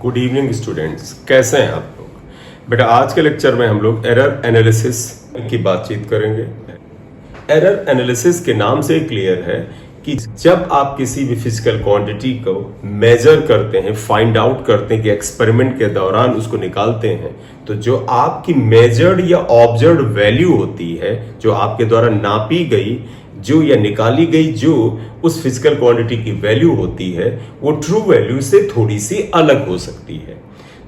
Good evening students, कैसे हैं आप लोग। बेटा आज के लेक्चर में हम लोग एरर एनालिसिस की बातचीत करेंगे। एरर एनालिसिस के नाम से क्लियर है कि जब आप किसी भी फिजिकल क्वांटिटी को मेजर करते हैं, फाइंड आउट करते हैं कि एक्सपेरिमेंट के दौरान उसको निकालते हैं, तो जो आपकी मेजर्ड या ऑब्जर्व्ड वैल्यू होती है, जो आपके द्वारा नापी गई जो या निकाली गई जो उस फिजिकल क्वांटिटी की वैल्यू होती है, वो ट्रू वैल्यू से थोड़ी सी अलग हो सकती है।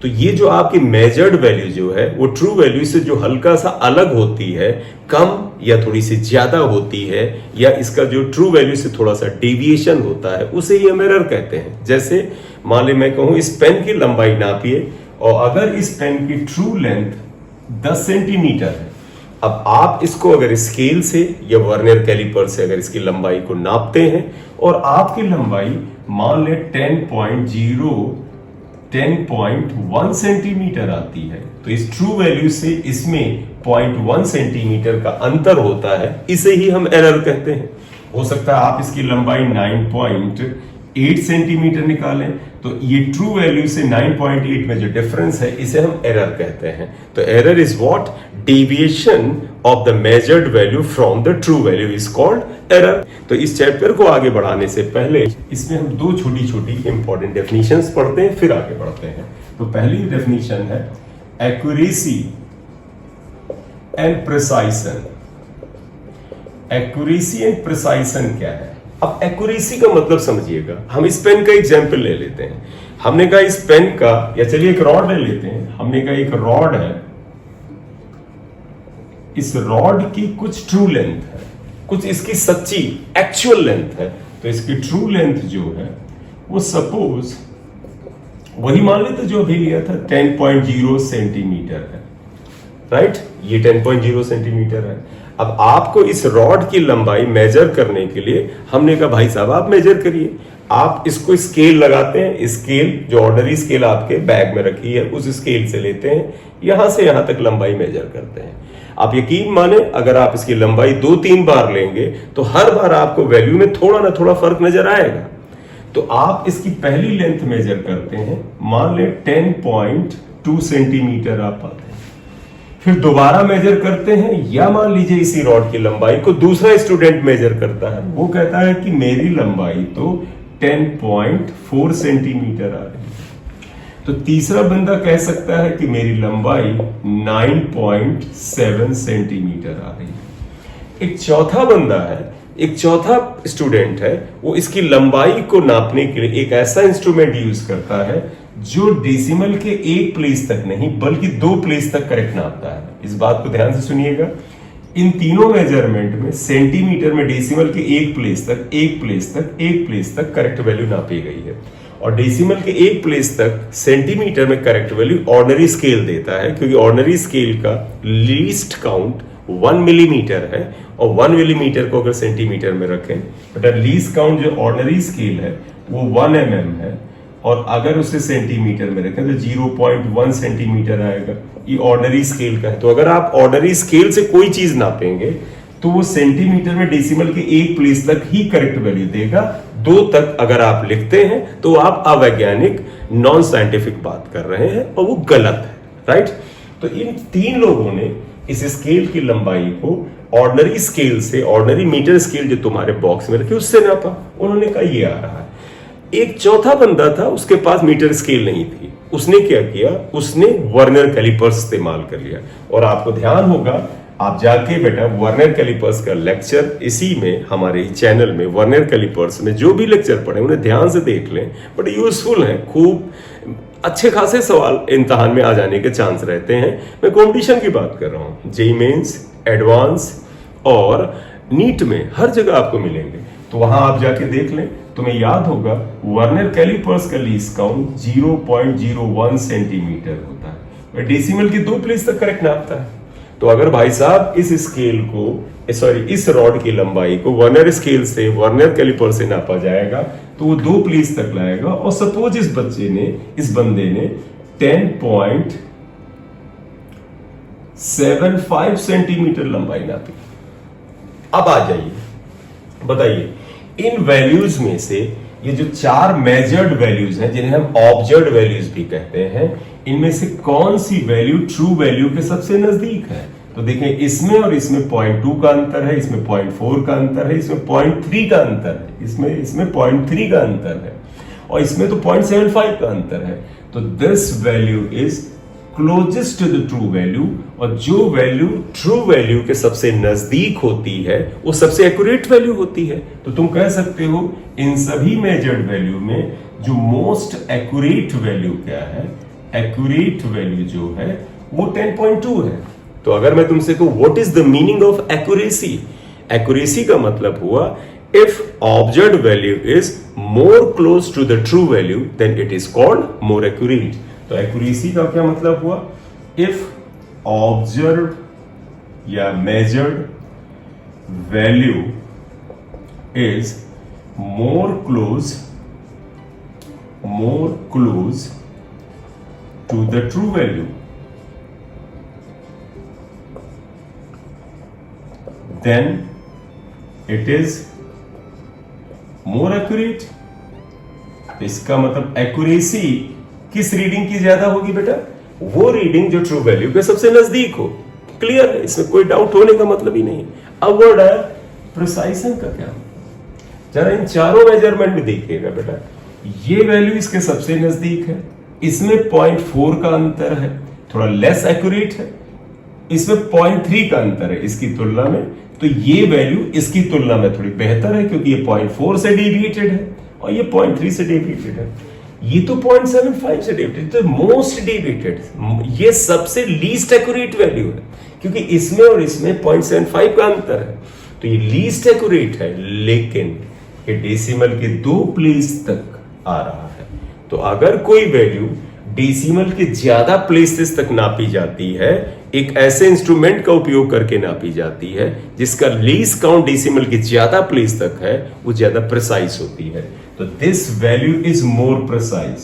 तो ये जो आपकी मेजर्ड वैल्यू जो है वो ट्रू वैल्यू से जो हल्का सा अलग होती है, कम या थोड़ी सी ज्यादा होती है, या इसका जो ट्रू वैल्यू से थोड़ा सा डेविएशन होता है, उसे ही हम एरर कहते हैं। जैसे मान ली मैं कहूं इस पेन की लंबाई नापिए, और अगर इस पेन की ट्रू लेंथ 10 सेंटीमीटर है, अब आप इसको अगर स्केल से या वर्नियर कैलिपर से अगर इसकी लंबाई को नापते हैं और आपकी लंबाई मान ले 10.1 सेंटीमीटर आती है, तो इस ट्रू वैल्यू से इसमें 0.1 सेंटीमीटर का अंतर होता है, इसे ही हम एरर कहते हैं। हो सकता है आप इसकी लंबाई 9.8 सेंटीमीटर निकालें, तो ये ट्रू वैल्यू से 9.8 में जो डिफरेंस है इसे हम एरर कहते हैं। तो error is what? Deviation of the measured value from the true value is called error. तो इस चैप्टर को आगे बढ़ाने से पहले इसमें हम दो छोटी छोटी इंपॉर्टेंट डेफिनेशंस पढ़ते हैं, फिर आगे बढ़ते हैं। तो पहली डेफिनेशन है एक्यूरेसी एंड प्रिसाइसन। एक्यूरेसी एंड प्रिसाइसन क्या है? अब एक्यूरेसी का मतलब समझिएगा। हम इस पेन का एग्जांपल ले लेते हैं। हमने कहा इस पेन का, या चलिए एक रॉड ले लेते हैं। हमने कहा एक रॉड है, इस रॉड की कुछ ट्रू लेंथ है, कुछ इसकी सच्ची एक्चुअल लेंथ है। तो इसकी ट्रू लेंथ जो है वो सपोज वही मान लेते जो अभी लिया था 10.0 सेंटीमीटर है, राइट? ये 10.0 सेंटीमीटर है। अब आपको इस रॉड की लंबाई मेजर करने के लिए हमने कहा भाई साहब आप मेजर करिए। आप इसको स्केल लगाते हैं, स्केल जो ऑर्डिनरी स्केल आपके बैग में रखी है उस स्केल से लेते हैं, यहां से यहां तक लंबाई मेजर करते हैं। आप यकीन माने अगर आप इसकी लंबाई 2-3 बार लेंगे तो हर बार आपको वैल्यू में थोड़ा ना थोड़ा फर्क नजर आएगा। तो आप इसकी पहली लेंथ मेजर करते हैं, मान ले 10.2 सेंटीमीटर आप पाते हैं। फिर दोबारा मेजर करते हैं, या मान लीजिए इसी रॉड की लंबाई को दूसरा स्टूडेंट मेजर करता है, वो कहता है कि मेरी लंबाई तो 10.4 सेंटीमीटर आ रही है। तो तीसरा बंदा कह सकता है कि मेरी लंबाई 9.7 सेंटीमीटर आ रही है। एक चौथा बंदा है, एक चौथा स्टूडेंट है, वो इसकी लंबाई को नापने के लिए एक ऐसा इंस्ट्रूमेंट यूज करता है जो डेसिमल के एक प्लेस तक नहीं बल्कि 2 प्लेस तक करेक्ट नापता है। इस बात को ध्यान से सुनिएगा। इन तीनों मेजरमेंट में सेंटीमीटर में डेसिमल के एक प्लेस तक करेक्ट वैल्यू नापी गई है, और डेसिमल के एक प्लेस तक सेंटीमीटर में करेक्ट वैल्यू ऑर्डिनरी स्केल देता है, क्योंकि ऑर्डिनरी स्केल का लीस्ट काउंट 1 मिलीमीटर है, और 1 मिलीमीटर को अगर सेंटीमीटर में रखें, बट लीस्ट काउंट जो ऑर्डिनरी स्केल है वो 1 mm है, और अगर उसे सेंटीमीटर में रखें तो 0.1 सेंटीमीटर आएगा। ये ऑर्डिनरी स्केल का है। तो अगर आप ऑर्डिनरी स्केल से कोई चीज नापेंगे तो वो सेंटीमीटर में डेसिमल के एक प्लेस तक ही करेक्ट वैल्यू देगा। 2 तक अगर आप लिखते हैं तो आप अवैज्ञानिक नॉन साइंटिफिक बात कर रहे हैं और वो गलत है, राइट? तो इन 3 लोगों ने इस स्केल की लंबाई को ऑर्डिनरी स्केल से, ऑर्डिनरी मीटर स्केल जो तुम्हारे बॉक्स में रखी उससे नापा। उन्होंने कहा ये आ रहा है। एक चौथा बंदा था, उसके पास मीटर स्केल नहीं थी। उसने क्या किया? उसने वर्नियर कैलिपर्स इस्तेमाल कर लिया। और आपको ध्यान होगा, आप जाके बेटा वर्नियर कैलिपर्स का लेक्चर इसी में हमारे चैनल में वर्नियर कैलिपर्स में जो भी लेक्चर पढ़े उन्हें ध्यान से देख लें। बट यूजफुल है, खूब अच्छे खासे सवाल इम्तिहान में आ जाने के चांस रहते हैं। मैं कंपटीशन की बात कर रहा हूँ, जेईई मेंस, एडवांस और नीट में हर जगह आपको मिलेंगे। तो वहां आप जाके देख लें, तुम्हें याद होगा वर्नियर कैलिपर्स का लीस्ट काउंट 0.01 सेंटीमीटर होता है, डेसिमल की 2 प्लेस तक करेक्ट नापता है। तो अगर भाई साहब इस स्केल को, इस रॉड की लंबाई को वर्नियर स्केल से, वर्नियर कैलिपर से नापा जाएगा तो वो 2 प्लेस तक लाएगा। और सपोज इस बंदे ने 10.75 सेंटीमीटर लंबाई नापी। अब आ जाइए, बताइए इन वैल्यूज में से ये जो चार मेजर्ड वैल्यूज हैं जिन्हें हम ऑब्जर्व्ड वैल्यूज भी कहते हैं, इनमें से कौन सी वैल्यू ट्रू वैल्यू के सबसे नजदीक है? तो देखें इसमें और इसमें 0.2 का अंतर है, इसमें 0.4 का अंतर है, इसमें 0.3 का अंतर है, इसमें 0.3 का अंतर है और इसमें तो 0.75 का अंतर है। तो this value is closest to the true value, और जो वैल्यू ट्रू वैल्यू के सबसे नजदीक होती है वो सबसे एक्यूरेट वैल्यू होती है। तो तुम कह सकते हो इन सभी मेजर्ड वैल्यू में जो मोस्ट एक्यूरेट वैल्यू क्या है? एक्यूरेट वैल्यू जो है वो 10.2 है। तो अगर मैं तुमसे कहूं what is the meaning of accuracy? Accuracy का मतलब हुआ if observed value is more close to the true value then it is called more accurate. तो एक्यूरेसी का क्या मतलब हुआ? इफ ऑब्जर्व या measured value is more close to the true value then it is more accurate. इसका मतलब accuracy किस reading की ज्यादा होगी बेटा? वो रीडिंग जो ट्रू वैल्यू के सबसे नजदीक हो। क्लियर है, इसमें कोई डाउट होने का मतलब ही नहीं। अब वर्ड आया प्रिसाइजन का क्या? जरा इन चारों मेजरमेंट में देखिएगा बेटा, ये वैल्यू इसके सबसे नजदीक है, इसमें 0.4 का अंतर है, थोड़ा लेस एक्यूरेट है, इसमें 0.3 का अंतर है इसकी तुलना में, तो ये वैल्यू इसकी तुलना में थोड़ी बेहतर है क्योंकि ये 0.4 से डेविएटेड है और ये 0.3 से डेविएटेड है। ये तो 0.75 से डेविएटेड, तो मोस्ट डेविएटेड, ये सबसे लीस्ट एक्यूरेट वैल्यू है क्योंकि इसमें और इसमें 0.75 का अंतर है, तो ये लीस्ट एक्यूरेट है, लेकिन ये डेसिमल के 2 प्लेस तक आ रहा है। तो अगर कोई वैल्यू डेसिमल के ज्यादा प्लेसेस तक नापी जाती है, एक ऐसे इंस्ट्रूमेंट का उपयोग करके नापी जाती है जिसका लीस्ट काउंट डेसिमल के ज्यादा प्लेस तक है, वो ज्यादा प्रिसाइज होती है। तो this value is more precise,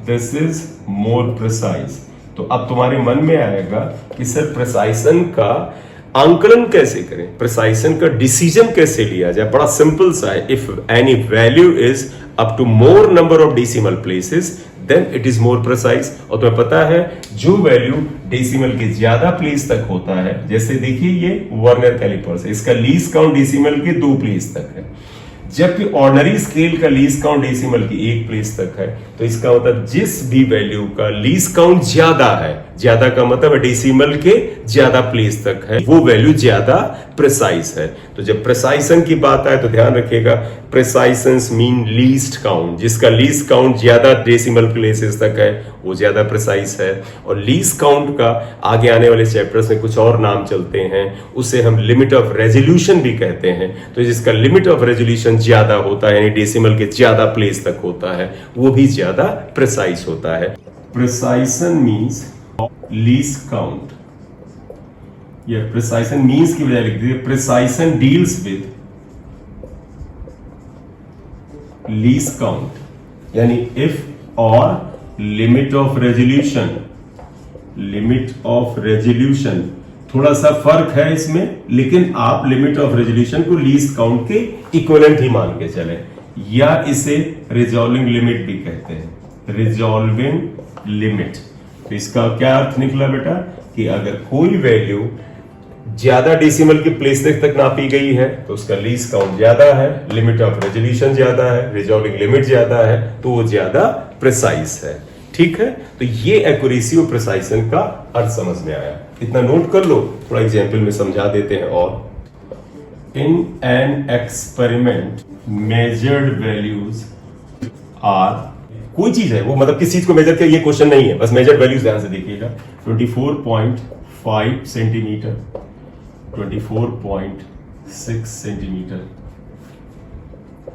this is more precise. तो अब तुम्हारे मन में आएगा कि सर प्रिसाइजन का आंकलन कैसे करें, प्रिसाइजन का डिसीजन कैसे लिया जाए? बड़ा सिंपल सा है, if any value is up to more number of decimal places then it is more precise. और तुम्हें पता है जो वैल्यू डेसिमल के ज्यादा प्लेस तक होता है, जैसे देखिए ये वर्नियर कैलिपर्स है, इसका लीस्ट काउंट डेसिमल के 2 प्लेस तक है, जबकि ऑर्डिनरी स्केल का लीस्ट काउंट डेसिमल की 1 प्लेस तक है। तो इसका मतलब जिस भी वैल्यू का लीस्ट काउंट ज्यादा है, ज्यादा का मतलब डेसिमल के ज्यादा प्लेस तक है, वो वैल्यू ज्यादा प्रिसाइज है। तो जब प्रिसाइजन की बात आए तो ध्यान रखिएगा प्रिसाइजंस मीन लीस्ट काउंट, जिसका लीस्ट काउंट ज्यादा डेसिमल प्लेसेस तक है वो ज्यादा प्रिसाइज है। और लीस्ट काउंट का आगे आने वाले चैप्टर्स में कुछ और नाम चलते हैं, उसे हम लिमिट ऑफ रेजोल्यूशन भी कहते हैं। तो जिसका लिमिट ऑफ रेजोल्यूशन ज्यादा होता है, यानी डेसिमल के ज्यादा प्लेस तक होता है, वो भी ज्यादा प्रिसाइज होता है। प्रिसाइजन मीन्स लीस्ट काउंट, या प्रिसाइजन मीन्स की बजाय लिख दीजिए precision deals with least count, यानी इफ और limit of resolution, limit of resolution थोड़ा सा फर्क है इसमें, लेकिन आप लिमिट ऑफ रेजोल्यूशन को लीस्ट काउंट के इक्विवेलेंट ही मान के चले, या इसे रिजॉल्विंग लिमिट भी कहते हैं, रिजॉल्विंग लिमिट। तो इसका क्या अर्थ निकला बेटा कि अगर कोई वैल्यू ज्यादा डेसिमल के प्लेस तक नापी गई है तो उसका लीस्ट काउंट ज्यादा है, लिमिट ऑफ रेजोल्यूशन ज्यादा है, रिजॉल्विंग लिमिट ज्यादा है, तो वो ज्यादा प्रिसाइज है। ठीक है, तो ये एक्यूरेसी और प्रिसाइजन का अर्थ समझ में आया, इतना नोट कर लो। थोड़ा एग्जांपल में समझा देते हैं। और in an experiment measured values are, कोई चीज है वो मतलब किस चीज को मेजर किया ये क्वेश्चन नहीं है, बस मेजर्ड वैल्यूज ध्यान से देखिएगा। 24.5 centimetre, 24.6 centimetre,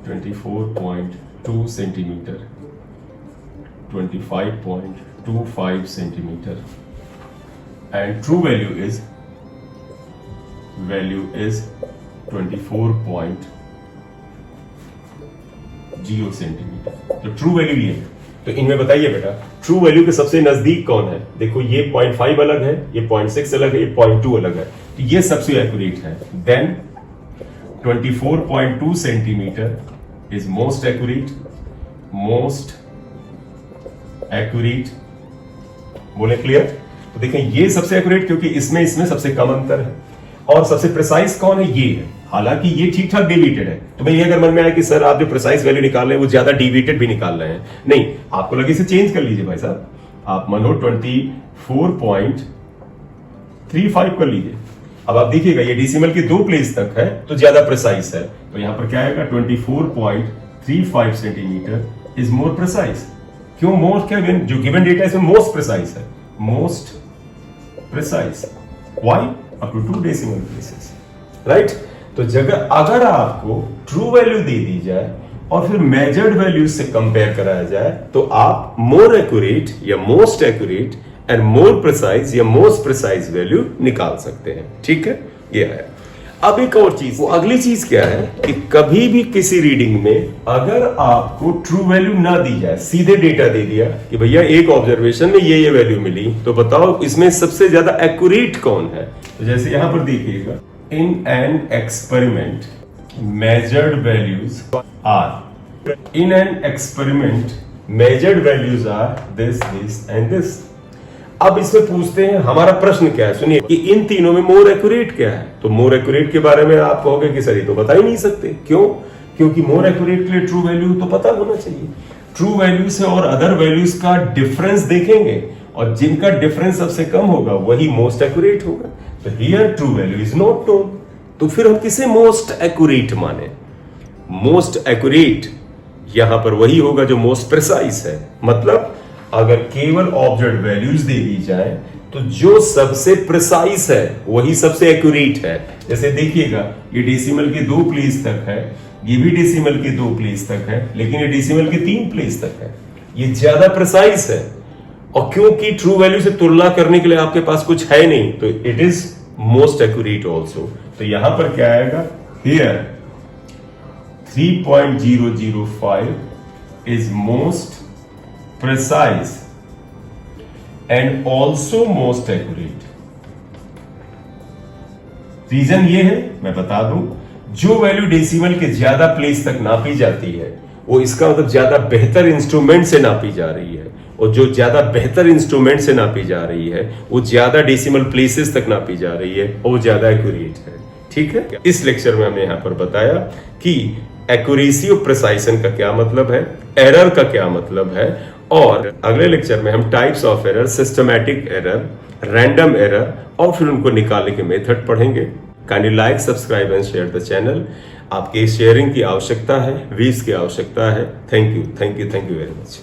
24.2 centimetre, 25.25 centimetre, and true value is 24.0 centimetre. तो ट्रू वैल्यू ये है। तो इनमें बताइए बेटा ट्रू वैल्यू के सबसे नजदीक कौन है? देखो ये 0.5 अलग है, ये 0.6 अलग है, ये 0.2 अलग है, तो ये सबसे एक्यूरेट है। Then 24.2 centimetre is most accurate, most accurate, बोले क्लियर? तो देखें ये सबसे एक्यूरेट क्योंकि इसमें सबसे कम अंतर है, और सबसे प्रिसाइज कौन है? ये है। हालांकि ये ठीक ठाक डेविएटेड है, तो भाई ये अगर मन में आए कि सर आप जो प्रिसाइज वैल्यू निकाल रहे हैं वो ज्यादा डेविएटेड भी निकाल रहे हैं, नहीं, आपको लगे इसे चेंज कर लीजिए भाई साहब, आप मानो 24.35 कर लीजिए। अब आप देखिएगा ये डेसिमल के 2 प्लेस तक है तो ज्यादा प्रिसाइज है, तो यहां पर क्या आएगा 24.35 सेंटीमीटर इज मोर प्रिसाइज। क्यों मोर? क्या जो गिवन डेटा है इसमें मोस्ट प्रिसाइज है, most precise. Why? Up to 2 decimal places, right? तो जगह अगर आपको ट्रू वैल्यू दे दी जाए और फिर मेजर्ड वैल्यूज से कंपेयर कराया जाए तो आप मोर एक्यूरेट या most accurate and more precise या मोस्ट प्रिसाइज वैल्यू निकाल सकते हैं। ठीक है, ये है। अब एक और चीज, वो अगली चीज क्या है कि कभी भी किसी रीडिंग में अगर आपको ट्रू वैल्यू ना दी जाए, सीधे डेटा दे दिया कि भैया एक ऑब्जर्वेशन में ये वैल्यू मिली, तो बताओ इसमें सबसे ज्यादा एक्यूरेट कौन है? तो जैसे यहां पर देखिएगा, in an experiment measured values are, in an experiment measured values are this and this. अब इसमें पूछते हैं हमारा प्रश्न क्या है, सुनिए, कि इन तीनों में मोर एक्यूरेट क्या है? तो मोर एक्यूरेट के बारे में आप कहोगे कि सर ये तो बता ही नहीं सकते। क्यों? क्योंकि मोर एक्यूरेट के लिए ट्रू वैल्यू तो पता होना चाहिए। ट्रू वैल्यू से और अदर वैल्यूज का डिफरेंस देखेंगे और जिनका डिफरेंस सबसे कम होगा वही मोस्ट एक्यूरेट होगा। तो here true value is not known, तो फिर हम किसे मोस्ट एक्यूरेट माने? मोस्ट एक्यूरेट यहां पर वही होगा जो मोस्ट प्रिसाइज है। मतलब अगर केवल ऑब्जेक्ट वैल्यूज दे दी जाए तो जो सबसे प्रिसाइज है वही सबसे एक्यूरेट है। जैसे देखिएगा ये डेसिमल के 2 प्लेस तक है, ये भी डेसिमल के 2 प्लेस तक है, लेकिन ये डेसिमल के 3 प्लेस तक है, ये ज्यादा प्रिसाइज है। और क्योंकि ट्रू वैल्यू से तुलना करने के लिए आपके पास कुछ है नहीं, तो it is most accurate also. तो यहां पर क्या आएगा? Here 3.005 is most precise and also most accurate। Reason ये है, मैं बता दूं, जो वैल्यू डेसिमल के ज्यादा प्लेस तक नापी जाती है वो इसका मतलब ज्यादा बेहतर इंस्ट्रूमेंट से नापी जा रही है, और जो ज्यादा बेहतर इंस्ट्रूमेंट से नापी जा रही है वो ज्यादा डेसिमल प्लेसेस तक नापी जा रही है और वो ज्यादा एक्यूरेट है। ठीक है, इस लेक्चर में हमने यहां पर बताया कि एक्यूरेसी और प्रिसाइजन का क्या मतलब है, एरर का क्या मतलब है, और अगले लेक्चर में हम types of error, systematic error, random error और फिर उनको निकालने के मेथड पढ़ेंगे। Kindly like, subscribe and share the channel. आपके शेयरिंग की आवश्यकता है, व्यूज की आवश्यकता है। Thank you very much.